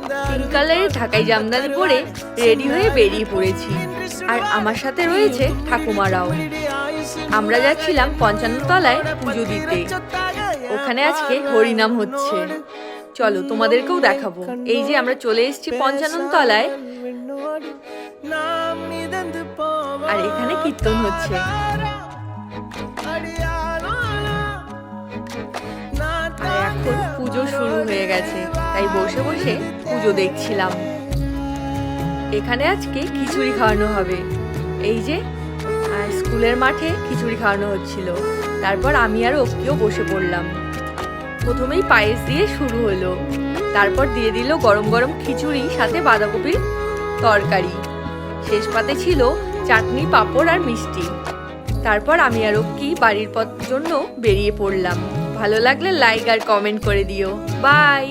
Pink কালারের ঢাকাই জামদানি পরে রেডি হয়ে বেরিয়ে পড়েছি। আর আমার সাথে রয়েছে ঠাকুমারাও। আমরা যাচ্ছিলাম ৫৫ তলায় পুজো দিতে। ওখানে আজকে হরিনাম হচ্ছে, চলো তোমাদেরকেও দেখাবো। এই যে আমরা চলে এসেছি ৫৫ তলায়, আর এখানে কীর্তন হচ্ছে। আর এখন পুজো শুরু হয়ে গেছে, তাই বসে বসে পুজো দেখছিলাম। এখানে আজকে খিচুড়ি খাওয়ানো হবে। এই যে আর স্কুলের মাঠে খিচুড়ি খাওয়ানো হচ্ছিল। তারপর আমি আর ওকেও বসে পড়লাম। প্রথমেই পায়েস দিয়ে শুরু হলো, তারপর দিয়ে দিল গরম গরম খিচুড়ি, সাথে বাঁধাকপির তরকারি। শেষ পাতে ছিল চাটনি, পাঁপড় আর মিষ্টি। তারপর আমি আর ওকে বাড়ির জন্য বেরিয়ে পড়লাম। ভালো লাগলে লাইক আর কমেন্ট করে দিও। বাই।